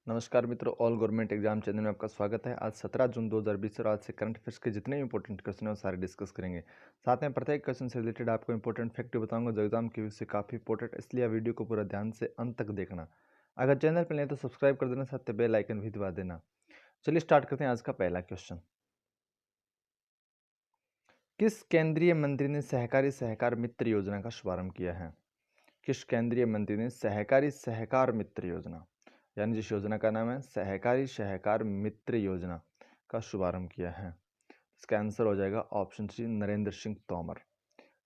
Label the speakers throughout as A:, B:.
A: नमस्कार मित्रों, all government exam channel में आपका स्वागत है। आज 17 जून 2020 और आज से करंट अफेयर्स के जितने भी इंपॉर्टेंट क्वेश्चन हैं वो सारे डिस्कस करेंगे। साथ में प्रत्येक क्वेश्चन से रिलेटेड आपको इंपॉर्टेंट फैक्ट बताऊंगा जो एग्जाम की वजह से काफ़ी इंपॉर्टेंट, इसलिए वीडियो को पूरा ध्यान से अंत तक देखना। अगर चैनल पर नहीं तो सब्सक्राइब कर देना, साथ बेल आइकन भी दबा देना। चलिए स्टार्ट करते हैं आज का पहला क्वेश्चन। किस केंद्रीय मंत्री ने सहकारी सहकार मित्र योजना का शुभारंभ किया है? किस केंद्रीय मंत्री ने सहकारी सहकार मित्र योजना यानी जिस योजना का नाम है सहकारी सहकार मित्र योजना का शुभारंभ किया है? इसका आंसर हो जाएगा ऑप्शन सी, नरेंद्र सिंह तोमर।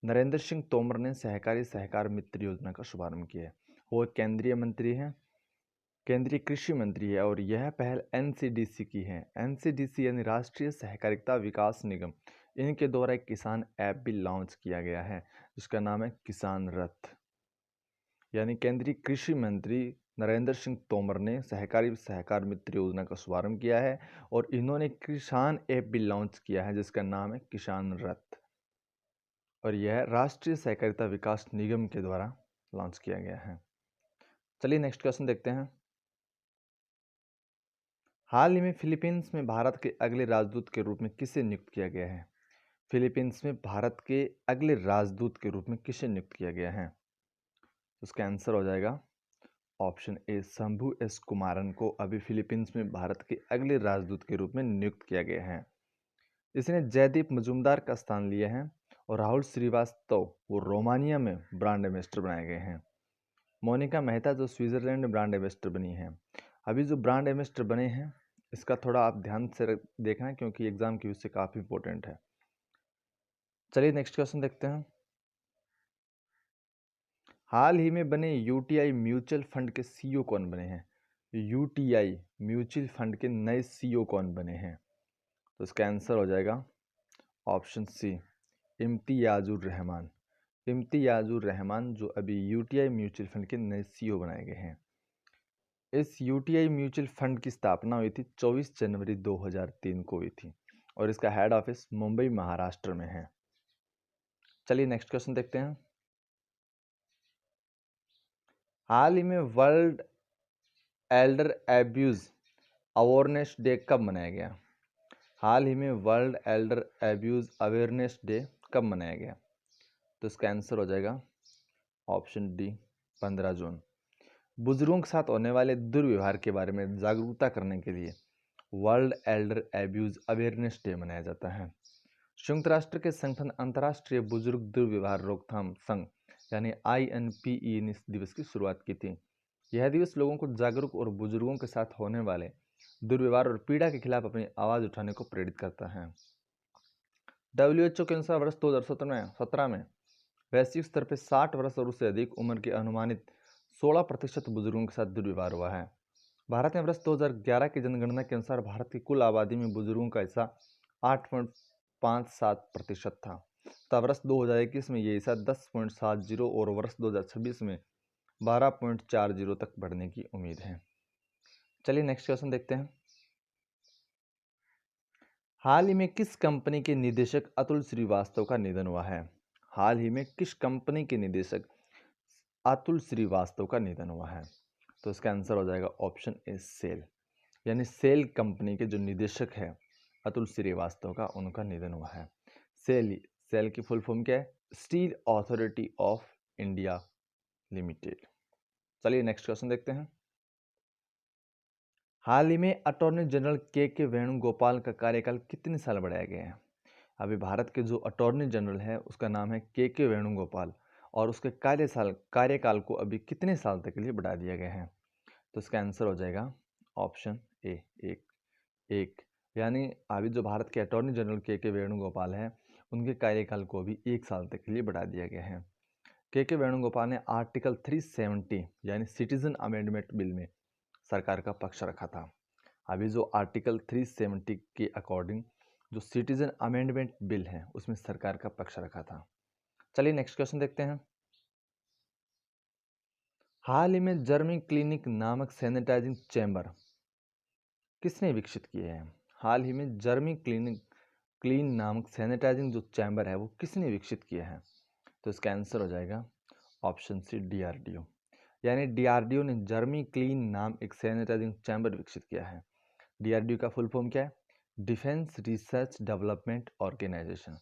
A: नरेंद्र सिंह तोमर ने सहकारी सहकार मित्र योजना का शुभारंभ किया है। वो एक केंद्रीय मंत्री हैं, केंद्रीय कृषि मंत्री है और यह पहल एनसीडीसी की है। एनसीडीसी यानी राष्ट्रीय सहकारिता विकास निगम, इनके द्वारा एक किसान ऐप भी लॉन्च किया गया है जिसका नाम है किसान रथ। यानी केंद्रीय कृषि मंत्री नरेंद्र सिंह तोमर ने सहकारी सहकार मित्र योजना का शुभारंभ किया है और इन्होंने किसान ऐप भी लॉन्च किया है जिसका नाम है किसान रथ और यह राष्ट्रीय सहकारिता विकास निगम के द्वारा लॉन्च किया गया है। चलिए नेक्स्ट क्वेश्चन देखते हैं। हाल ही में फिलीपींस में भारत के अगले राजदूत के रूप में किसे नियुक्त किया गया है? फिलीपींस में भारत के अगले राजदूत के रूप में किसे नियुक्त किया गया है? उसका आंसर हो जाएगा option A, Shambhu S Kumaran को अभी फिलीपींस में भारत के अगले राजदूत के रूप में नियुक्त किया गया है। इसने जयदीप मजूमदार का स्थान लिया है और राहुल श्रीवास्तव वो रोमानिया में ब्रांड एम्बेसडर बनाए गए हैं। मोनिका मेहता जो स्विट्जरलैंड में ब्रांड एम्बेसडर बनी है। अभी जो ब्रांड एम्बेसडर बने हैं इसका थोड़ा आप ध्यान से देखना है क्योंकि एग्जाम की वजह से काफ़ी इंपॉर्टेंट है। चलिए नेक्स्ट क्वेश्चन देखते हैं। हाल ही में बने यूटीआई म्यूचुअल फंड के सीईओ कौन बने हैं? यूटीआई म्यूचुअल फंड के नए सीईओ कौन बने हैं? तो इसका आंसर हो जाएगा ऑप्शन सी, इम्तियाजुर रहमान। इम्तियाजुर रहमान जो अभी यूटीआई म्यूचुअल फंड के नए सीईओ बनाए गए हैं। इस यूटीआई म्यूचुअल फंड की स्थापना हुई थी 24 जनवरी 2003 को हुई थी और इसका हेड ऑफिस मुंबई महाराष्ट्र में है। चलिए नेक्स्ट क्वेश्चन देखते हैं। हाल ही में world Elder abuse awareness day कब मनाया गया? हाल ही में world Elder abuse awareness day कब मनाया गया? तो इसका आंसर हो जाएगा ऑप्शन डी, 15 जून। बुजुर्गों के साथ होने वाले दुर्व्यवहार के बारे में जागरूकता करने के लिए world Elder abuse awareness day मनाया जाता है। संयुक्त राष्ट्र के संगठन अंतर्राष्ट्रीय बुजुर्ग दुर्व्यवहार रोकथाम संघ यानी INPE ने इस दिवस की शुरुआत की थी। यह दिवस लोगों को जागरूक और बुजुर्गों के साथ होने वाले दुर्व्यवहार और पीड़ा के खिलाफ अपनी आवाज़ उठाने को प्रेरित करता है। WHO के अनुसार वर्ष 2017 में वैश्विक स्तर पर 60 वर्ष और उससे अधिक उम्र के अनुमानित 16% बुजुर्गों के साथ दुर्व्यवहार हुआ है। भारत में वर्ष 2011 की जनगणना के अनुसार भारत की कुल आबादी में बुजुर्गों का हिस्सा 8.57% था तथा वर्ष 2021 में ये हिस्सा 10.70 और वर्ष 2026 में 12.40 तक बढ़ने की उम्मीद है। चलिए नेक्स्ट क्वेश्चन देखते हैं। हाल ही में किस कंपनी के निदेशक अतुल श्रीवास्तव का निधन हुआ है? हाल ही में किस कंपनी के निदेशक अतुल श्रीवास्तव का निधन हुआ है? तो इसका आंसर हो जाएगा ऑप्शन ए, सेल। यानी सेल कंपनी के जो निदेशक है अतुल श्रीवास्तव का, उनका निधन हुआ है। सेल की फुल फॉर्म क्या है? Steel authority of India limited. चलिए नेक्स्ट क्वेश्चन देखते हैं। हाल ही में अटॉर्नी जनरल के वेणुगोपाल का कार्यकाल कितने साल बढ़ाया गया है? अभी भारत के जो अटॉर्नी जनरल है उसका नाम है के वेणुगोपाल और उसके कार्यकाल को अभी कितने साल तक के लिए बढ़ा दिया गया है? तो इसका आंसर हो जाएगा ऑप्शन ए, एक। यानी अभी जो भारत के अटॉर्नी जनरल के वेणुगोपाल है उनके कार्यकाल को अभी 1 साल तक के लिए बढ़ा दिया गया है। के वेणुगोपाल ने आर्टिकल 370 यानी सिटीजन अमेंडमेंट बिल में सरकार का पक्ष रखा था। अभी जो आर्टिकल 370 के अकॉर्डिंग जो सिटीजन अमेंडमेंट बिल है उसमें सरकार का पक्ष रखा था। चलिए नेक्स्ट क्वेश्चन देखते हैं। हाल ही में जर्मी क्लिनिक नामक सैनिटाइजिंग चैम्बर किसने विकसित किए हैं? हाल ही में जर्मी क्लीन नामक सैनिटाइजिंग जो चैम्बर है वो किसने विकसित किया है? तो इसका आंसर हो जाएगा ऑप्शन सी, DRDO। यानी डीआरडीओ ने जर्मी क्लीन नाम एक सैनिटाइजिंग चैम्बर विकसित किया है। डीआरडीओ का फुल फॉर्म क्या है? Defence research development organisation.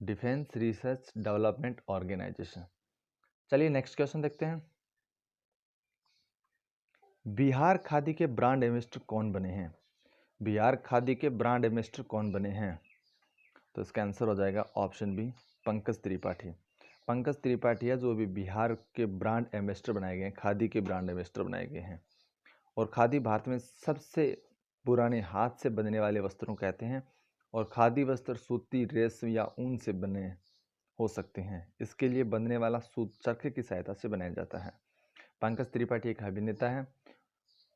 A: Defence research development organisation. चलिए नेक्स्ट क्वेश्चन देखते हैं। बिहार खादी के ब्रांड एम्बेसडर कौन बने हैं? बिहार खादी के ब्रांड एम्बेसडर कौन बने हैं? तो इसका आंसर हो जाएगा ऑप्शन बी, पंकज त्रिपाठी। पंकज त्रिपाठी है जो अभी बिहार के ब्रांड एम्बेसडर बनाए गए हैं, खादी के ब्रांड एम्बेसडर बनाए गए हैं। और खादी भारत में सबसे पुराने हाथ से बनने वाले वस्त्रों कहते हैं। और खादी वस्त्र सूती, रेशम या ऊन से बने हो सकते हैं। इसके लिए बनने वाला सूत चरखे की सहायता से बनाया जाता है। पंकज त्रिपाठी एक अभिनेता है।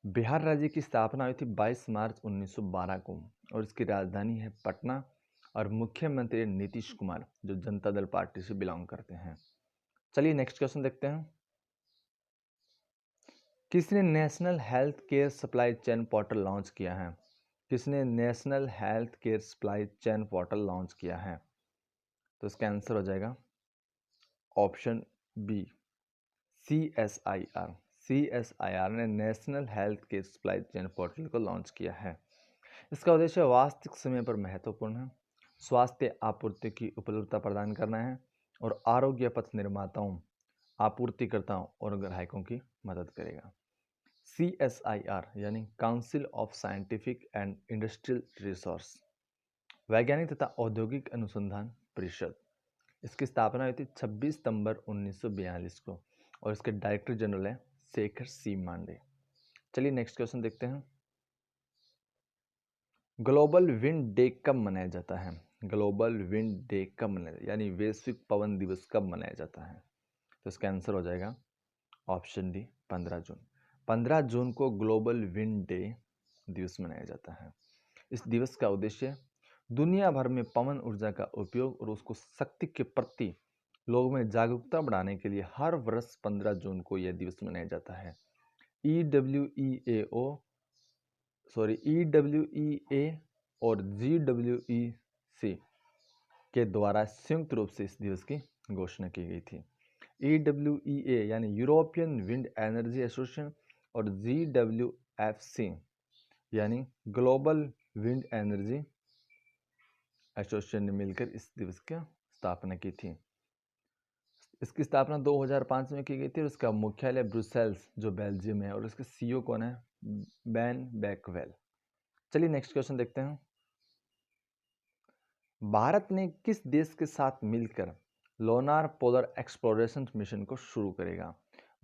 A: बिहार राज्य की स्थापना हुई थी 22 मार्च 1912 को और इसकी राजधानी है पटना। और मुख्यमंत्री नीतीश कुमार जो जनता दल पार्टी से बिलोंग करते हैं। चलिए नेक्स्ट क्वेश्चन देखते हैं। किसने national health care supply chain portal launch किया है? किसने national health care supply chain portal launch किया है? तो इसका आंसर हो जाएगा ऑप्शन बी, CSIR। CSIR ने national health care supply chain portal को लॉन्च किया है। इसका उद्देश्य वास्तविक समय पर महत्वपूर्ण है, स्वास्थ्य आपूर्ति की उपलब्धता प्रदान करना है और आरोग्य पथ निर्माताओं, आपूर्तिकर्ताओं और ग्राहकों की मदद करेगा। CSIR यानी council of scientific and industrial resource, वैज्ञानिक तथा औद्योगिक अनुसंधान परिषद। इसकी स्थापना हुई थी 26 सितंबर 1942 को और इसके डायरेक्टर जनरल हैं शेखर सी मांडे। चलिए नेक्स्ट क्वेश्चन देखते हैं। ग्लोबल विंड डे कब मनाया जाता है? ग्लोबल विंड डे कब मनाया, यानी वैश्विक पवन दिवस कब मनाया जाता है? तो इसका आंसर हो जाएगा ऑप्शन डी, 15 जून। 15 जून को ग्लोबल विंड डे दिवस मनाया जाता है। इस दिवस का उद्देश्य दुनिया भर में पवन ऊर्जा का उपयोग और उसको शक्ति के प्रति लोगों में जागरूकता बढ़ाने के लिए हर वर्ष 15 जून को यह दिवस मनाया जाता है। EWEA और GWEC के द्वारा संयुक्त रूप से इस दिवस की घोषणा की गई थी। EWEA यानी यूरोपियन विंड एनर्जी एसोसिएशन और GWFC यानी ग्लोबल विंड एनर्जी एसोसिएशन ने मिलकर इस दिवस की स्थापना की थी। इसकी स्थापना 2005 में की गई थी और इसका मुख्यालय ब्रुसेल्स जो बेल्जियम है और इसके CEO कौन है? बैन बैकवेल। चलिए नेक्स्ट क्वेश्चन देखते हैं। भारत ने किस देश के साथ मिलकर लोनार पोलर एक्सप्लोरेशन मिशन को शुरू करेगा?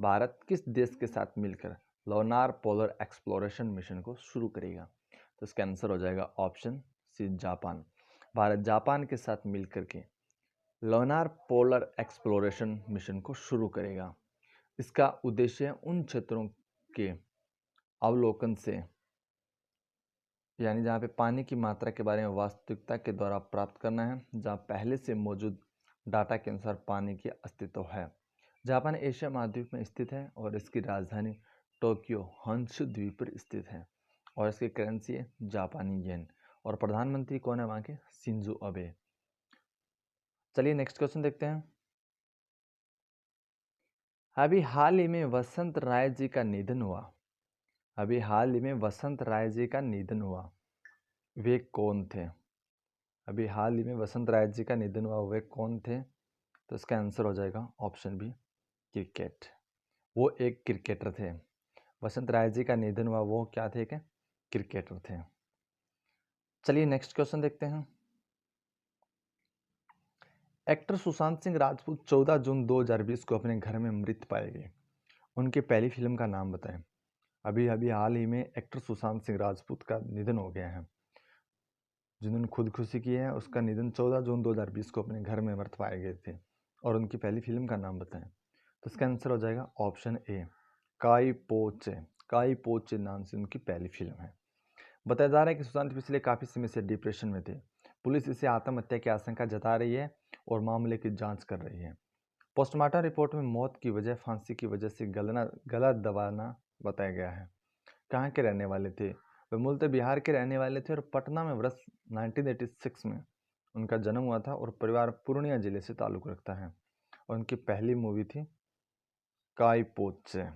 A: भारत किस देश के साथ मिलकर लोनार पोलर एक्सप्लोरेशन मिशन को शुरू करेगा? तो इसका आंसर हो जाएगा option C, Japan. Bharat Japan के साथ मिलकर के लोनार पोलर एक्सप्लोरेशन मिशन को शुरू करेगा। इसका उद्देश्य उन क्षेत्रों के अवलोकन से, यानी जहाँ पे पानी की मात्रा के बारे में वास्तविकता के द्वारा प्राप्त करना है, जहाँ पहले से मौजूद डाटा के अनुसार पानी की अस्तित्व है। जापान एशिया महाद्वीप में स्थित है और इसकी राजधानी टोक्यो हॉन्शू द्वीप पर स्थित है और इसकी करेंसी है जापानी येन और प्रधानमंत्री कौन है वहाँ के? Shinzo Abe. चलिए नेक्स्ट क्वेश्चन देखते हैं। अभी हाल ही में वसंत राय जी का निधन हुआ। अभी हाल ही में वसंत राय जी का निधन हुआ, वे कौन थे? अभी हाल ही में वसंत राय जी का निधन हुआ, वे कौन थे? तो इसका आंसर हो जाएगा ऑप्शन बी, क्रिकेट। वो एक क्रिकेटर थे। वसंत राय जी का निधन हुआ, वो क्या थे? क्या क्रिकेटर थे। चलिए नेक्स्ट क्वेश्चन देखते हैं। एक्टर सुशांत सिंह राजपूत 14 जून 2020 को अपने घर में मृत पाए गए। उनकी पहली फिल्म का नाम बताएं। अभी अभी हाल ही में एक्टर सुशांत सिंह राजपूत का निधन हो गया है। जिन्होंने खुदकुशी की है उसका निधन 14 जून 2020 को अपने घर में मृत पाए गए थे और उनकी पहली फिल्म का नाम बताएं। तो इसका आंसर हो जाएगा ऑप्शन ए, काई पोचे। काई पोचे नाम से उनकी पहली फिल्म है। बताया जा रहा है कि सुशांत पिछले काफ़ी समय से डिप्रेशन में थे। पुलिस इसे आत्महत्या की आशंका जता रही है और मामले की जांच कर रही है। पोस्टमार्टम रिपोर्ट में मौत की वजह फांसी की वजह से गला दबाना बताया गया है। कहाँ के रहने वाले थे? वे मूलतः बिहार के रहने वाले थे और पटना में वर्ष 1986 में उनका जन्म हुआ था और परिवार पूर्णिया जिले से ताल्लुक़ रखता है और उनकी पहली मूवी थी काई पोचे।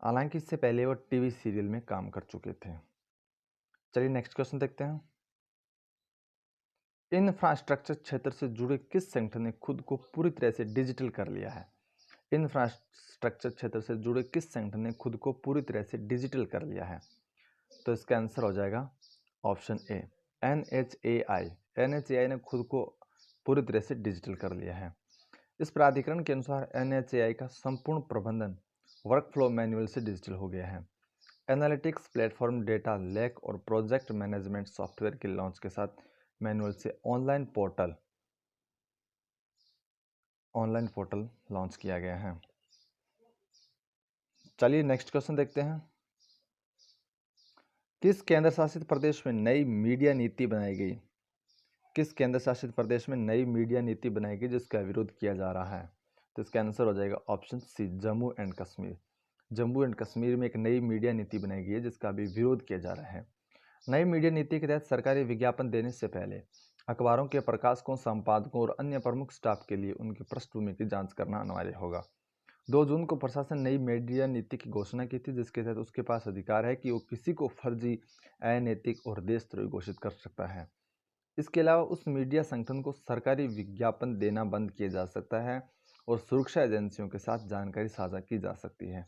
A: हालांकि इससे पहले वो टीवी सीरियल में काम कर चुके थे। चलिए नेक्स्ट क्वेश्चन देखते हैं। इंफ्रास्ट्रक्चर क्षेत्र से जुड़े किस संगठन ने खुद को पूरी तरह से डिजिटल कर लिया है? इंफ्रास्ट्रक्चर क्षेत्र से जुड़े किस संगठन ने खुद को पूरी तरह से डिजिटल कर लिया है? तो इसका आंसर हो जाएगा ऑप्शन ए, NHAI। NHAI ने खुद को पूरी तरह से डिजिटल कर लिया है। इस प्राधिकरण के अनुसार NHAI का संपूर्ण प्रबंधन वर्कफ्लो मैनुअल से डिजिटल हो गया है। एनालिटिक्स प्लेटफॉर्म, डेटा लेक और प्रोजेक्ट मैनेजमेंट सॉफ्टवेयर के लॉन्च के साथ मैनुअल से ऑनलाइन पोर्टल लॉन्च किया गया है। चलिए नेक्स्ट क्वेश्चन देखते हैं। किस केंद्र शासित प्रदेश में नई मीडिया नीति बनाई गई? किस केंद्र शासित प्रदेश में नई मीडिया नीति बनाई गई जिसका विरोध किया जा रहा है? तो इसका आंसर हो जाएगा option C, Jammu and Kashmir. Jammu and Kashmir में एक नई मीडिया नीति बनाई गई है जिसका अभी विरोध किया जा रहा है। नई मीडिया नीति के तहत सरकारी विज्ञापन देने से पहले अखबारों के प्रकाशकों, संपादकों और अन्य प्रमुख स्टाफ के लिए उनकी पृष्ठभूमि की जांच करना अनिवार्य होगा। 2 जून को प्रशासन नई मीडिया नीति की घोषणा की थी, जिसके तहत उसके पास अधिकार है कि वो किसी को फर्जी, अनैतिक और देशद्रोही घोषित कर सकता है। इसके अलावा उस मीडिया संगठन को सरकारी विज्ञापन देना बंद किया जा सकता है और सुरक्षा एजेंसियों के साथ जानकारी साझा की जा सकती है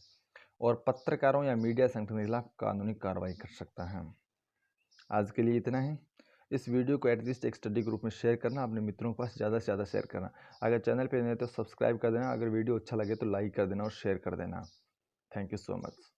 A: और पत्रकारों या मीडिया संगठन के खिलाफ कानूनी कार्रवाई कर सकता है। आज के लिए इतना ही। इस वीडियो को एटलीस्ट एक स्टडी ग्रुप में शेयर करना, अपने मित्रों के पास ज़्यादा से ज़्यादा शेयर करना। अगर चैनल पे नए तो सब्सक्राइब कर देना, अगर वीडियो अच्छा लगे तो लाइक कर देना और शेयर कर देना। Thank you so much.